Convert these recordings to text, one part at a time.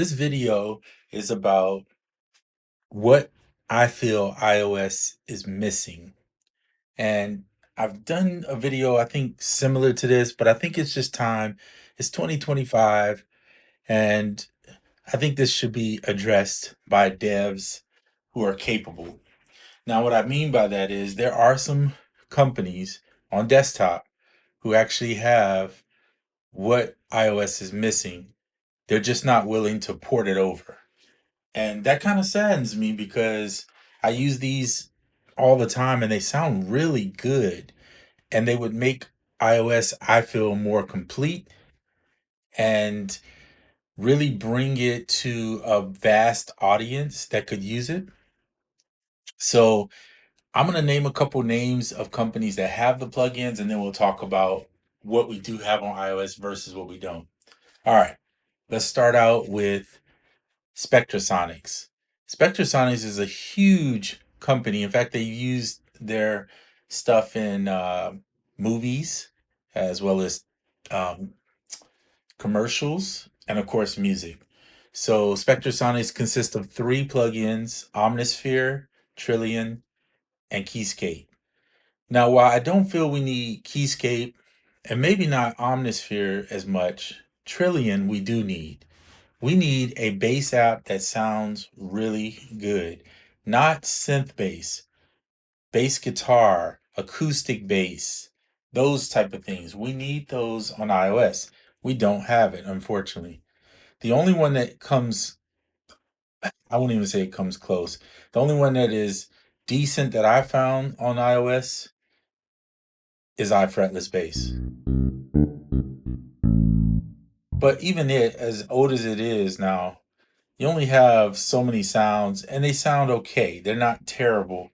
This video is about what I feel iOS is missing. And I've done a video, I think, similar to this, but I think it's just time. It's 2025, and I think this should be addressed by devs who are capable. Now, what I mean by that is there are some companies on desktop who actually have what iOS is missing. They're just not willing to port it over. And that kind of saddens me because I use these all the time and they sound really good. And they would make iOS, I feel, more complete and really bring it to a vast audience that could use it. So I'm going to name a couple names of companies that have the plugins, and then we'll talk about what we do have on iOS versus what we don't. All right, let's start out with Spectrasonics. Spectrasonics is a huge company. In fact, they use their stuff in movies as well as um, commercials and, of course, music. So, Spectrasonics consists of three plugins: Omnisphere, Trillion, and Keyscape. Now, while I don't feel we need Keyscape and maybe not Omnisphere as much, Trillion we do need. We need a bass app that sounds really good, not synth bass guitar, acoustic bass, those type of things. We need those on iOS. We don't have it, unfortunately. The only one that comes, I won't even say it comes close. The only one that is decent that I found on iOS is iFretless bass. But even it, as old as it is now, you only have so many sounds and they sound okay. They're not terrible.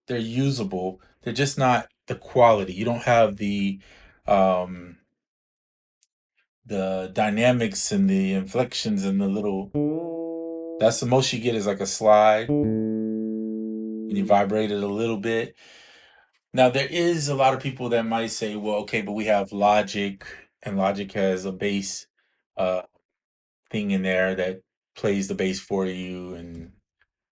They're usable. They're just not the quality. You don't have um the dynamics and the inflections and the little, that's the most you get is like a slide and you vibrate it a little bit. Now there is a lot of people that might say, well, okay, but we have Logic and Logic has a bass uh thing in there that plays the bass for you. And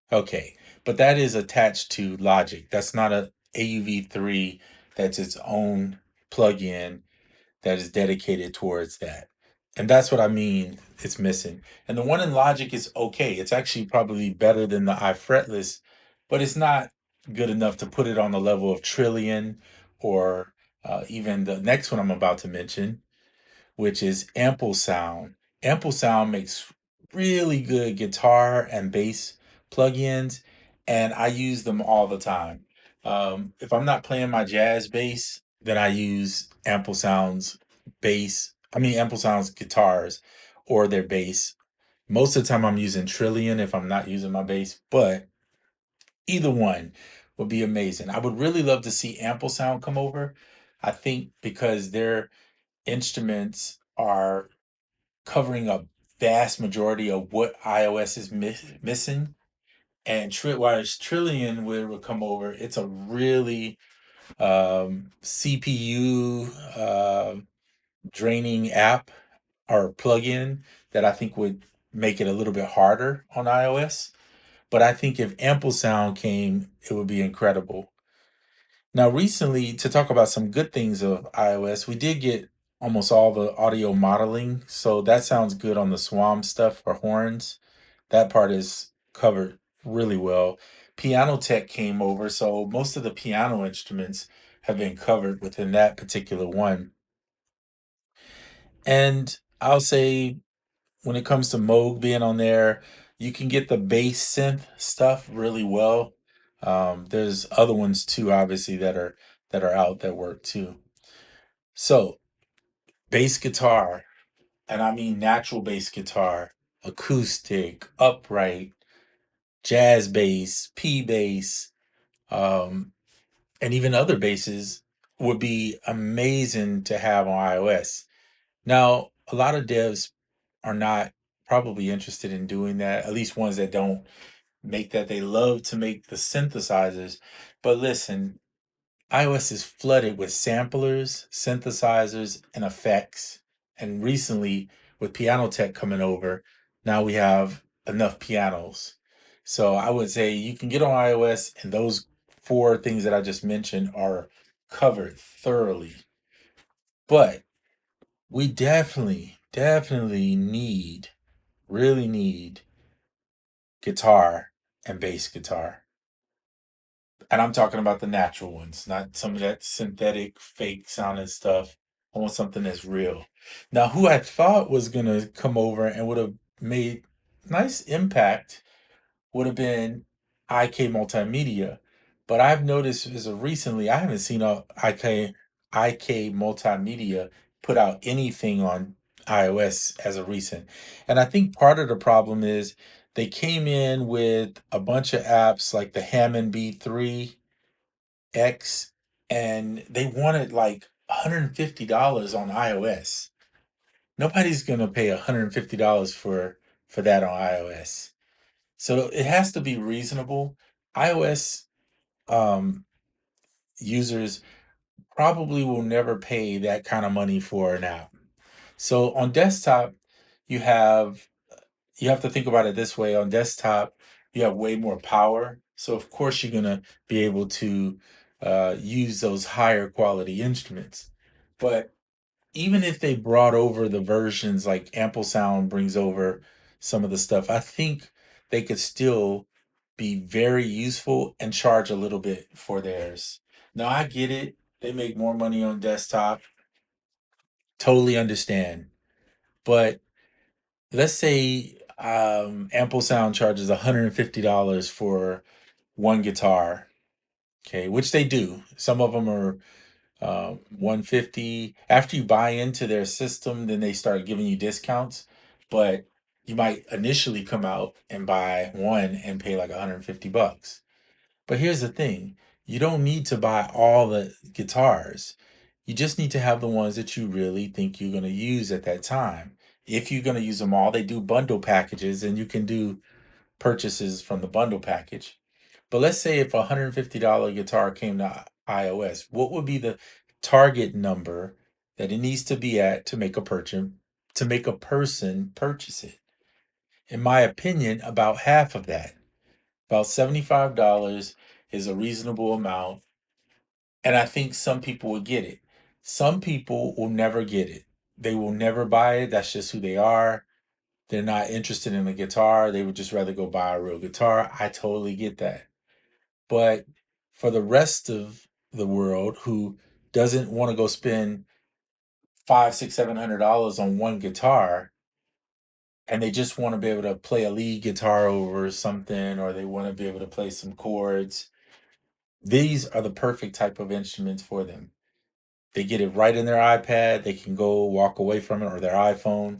okay, but that is attached to Logic. That's not a AUV3. That's its own plugin that is dedicated towards that. And that's what I mean it's missing. And the one in Logic is okay. It's actually probably better than the iFretless, but it's not good enough to put it on the level of Trillion or even the next one I'm about to mention, which is Ample Sound. Ample Sound makes really good guitar and bass plugins, and I use them all the time. If I'm not playing my jazz bass, then I use Ample Sound's Ample Sound's guitars or their bass. Most of the time, I'm using Trillion if I'm not using my bass, but either one would be amazing. I would really love to see Ample Sound come over. I think because their instruments are covering a vast majority of what iOS is missing. And whereas Trillion would come over, it's a really CPU draining app or plugin that I think would make it a little bit harder on iOS. But I think if Ample Sound came, it would be incredible. Now, recently, to talk about some good things of iOS, we did get almost all the audio modeling. So that sounds good on the Swam stuff for horns. That part is covered really well. Piano Tech came over, so most of the piano instruments have been covered within that particular one. And I'll say when it comes to Moog being on there, you can get the bass synth stuff really well. There's other ones too, obviously, that are out that work too. So bass guitar, and I mean natural bass guitar, acoustic, upright, jazz bass, P bass, um, and even other basses would be amazing to have on iOS. Now, a lot of devs are not probably interested in doing that, at least ones that don't make that. They love to make the synthesizers. But listen, iOS is flooded with samplers, synthesizers, and effects. And recently, with Piano Tech coming over, now we have enough pianos. So I would say you can get on iOS, and those four things that I just mentioned are covered thoroughly. But we definitely really need guitar and bass guitar. And I'm talking about the natural ones, not some of that synthetic, fake sounding stuff. I want something that's real. Now, who I thought was gonna come over and would have made nice impact would have been IK Multimedia. But I've noticed as of recently, I haven't seen a IK Multimedia put out anything on iOS as of recent. And I think part of the problem is they came in with a bunch of apps like the Hammond B3 X, and they wanted like $150 on iOS. Nobody's gonna pay $150 for that on iOS. So it has to be reasonable. iOS um, users probably will never pay that kind of money for an app. So on desktop, you have you have to think about it this way. On desktop, you have way more power. So of course you're gonna be able to use those higher quality instruments. But even if they brought over the versions like Ample Sound brings over some of the stuff, I think they could still be very useful and charge a little bit for theirs. Now I get it. They make more money on desktop. Totally understand. But let's say Ample Sound charges $150 for one guitar, okay, which they do. Some of them are 150. After you buy into their system, then they start giving you discounts. But you might initially come out and buy one and pay like 150 bucks. But here's the thing, you don't need to buy all the guitars. You just need to have the ones that you really think you're going to use at that time. If you're going to use them all, they do bundle packages and you can do purchases from the bundle package. But let's say if a $150 guitar came to iOS, what would be the target number that it needs to be at to make a purchase, to make a person purchase it? In my opinion, about half of that. About $75 is a reasonable amount, and I think some people will get it. Some people will never get it. They will never buy it. That's just who they are. They're not interested in a guitar. They would just rather go buy a real guitar. I totally get that. But for the rest of the world who doesn't want to go spend five, six, $700 on one guitar, and they just want to be able to play a lead guitar over something, or they want to be able to play some chords, these are the perfect type of instruments for them. They get it right in their iPad. They can go walk away from it or their iPhone,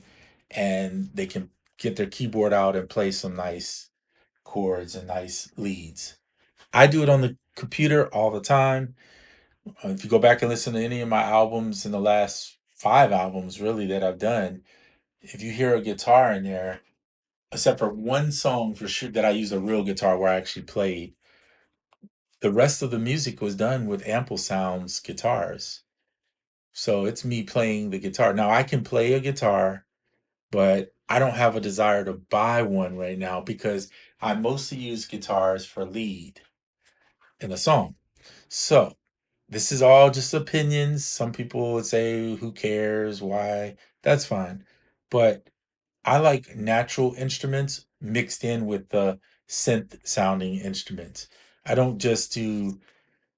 and they can get their keyboard out and play some nice chords and nice leads. I do it on the computer all the time. If you go back and listen to any of my albums in the last five albums, really, that I've done, if you hear a guitar in there, except for one song for sure that I used a real guitar where I actually played, the rest of the music was done with Ample Sound's guitars. So it's me playing the guitar. Now I can play a guitar, but I don't have a desire to buy one right now because I mostly use guitars for lead in a song. So this is all just opinions. Some people would say, who cares? Why? That's fine. But I like natural instruments mixed in with the synth sounding instruments. I don't just do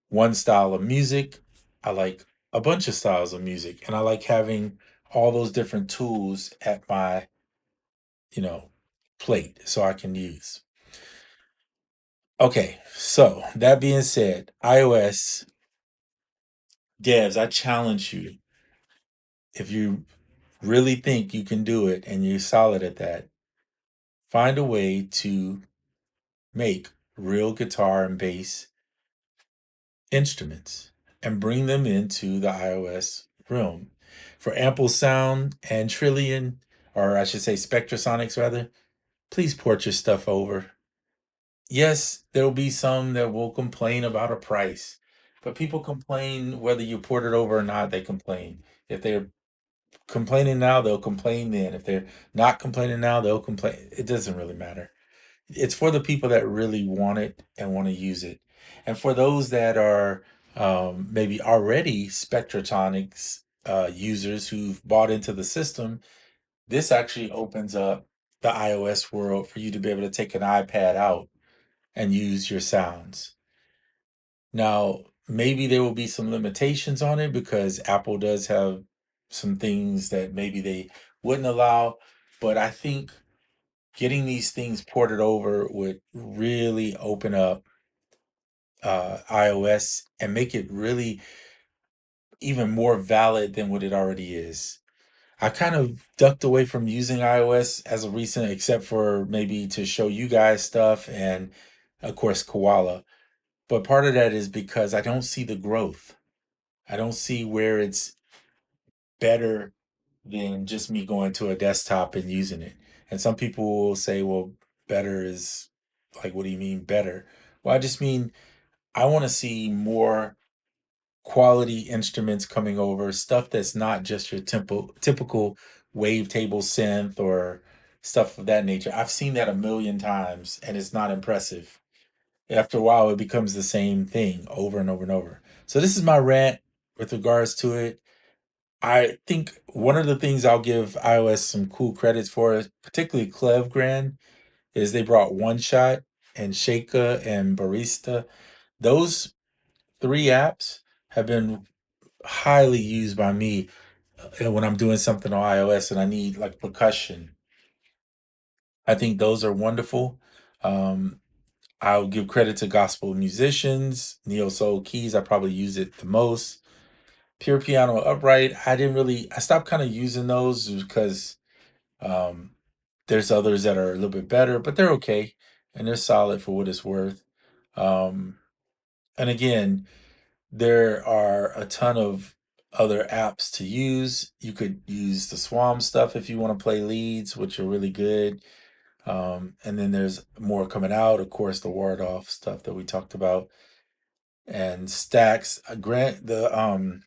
one style of music. I like a bunch of styles of music, and I like having all those different tools at my, you know, plate so I can use. Okay, so that being said, iOS devs, I challenge you, if you really think you can do it and you're solid at that, find a way to make real guitar and bass instruments and bring them into the iOS realm. For Ample Sound and Trillion, or I should say Spectrasonics rather, please port your stuff over. Yes, there'll be some that will complain about a price, but people complain whether you port it over or not, they complain. If they're complaining now, they'll complain then. If they're not complaining now, they'll complain. It doesn't really matter. It's for the people that really want it and want to use it. And for those that are maybe already Spectratronics users who've bought into the system, this actually opens up the iOS world for you to be able to take an iPad out and use your sounds. Now, maybe there will be some limitations on it because Apple does have some things that maybe they wouldn't allow, but I think getting these things ported over would really open up iOS and make it really even more valid than what it already is. I kind of ducked away from using iOS as of recent, except for maybe to show you guys stuff and, of course, Koala. But part of that is because I don't see the growth. I don't see where it's better than just me going to a desktop and using it. And some people will say, well, better is like, what do you mean better? Well, I just mean I want to see more quality instruments coming over, stuff that's not just your typical wavetable synth or stuff of that nature. I've seen that a million times and it's not impressive. After a while, it becomes the same thing over and over and over. So, this is my rant with regards to it. I think one of the things I'll give iOS some cool credits for, particularly Clevgran, is they brought One Shot and Shaka and Barista. Those three apps have been highly used by me when I'm doing something on iOS and I need like percussion. I think those are wonderful. Um, I'll give credit to gospel musicians, Neo Soul Keys. I probably use it the most. Pure Piano Upright. I stopped kind of using those because um, there's others that are a little bit better, but they're okay and they're solid for what it's worth. Um, and again, there are a ton of other apps to use. You could use the Swarm stuff if you want to play leads, which are really good. And then there's more coming out, of course, the ward off stuff that we talked about, and Stacks. Grant the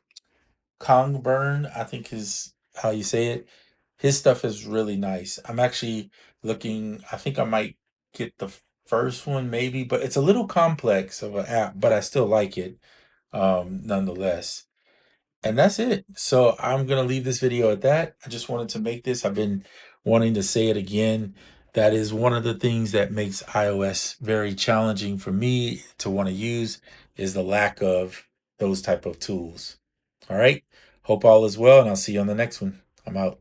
Kongburn, I think is how you say it. His stuff is really nice. I'm actually looking. I think I might get the first one maybe, but it's a little complex of an app, but I still like it nonetheless. And that's it. So I'm going to leave this video at that. I just wanted to make this. I've been wanting to say it again. That is one of the things that makes iOS very challenging for me to want to use is the lack of those type of tools. All right. Hope all is well, and I'll see you on the next one. I'm out.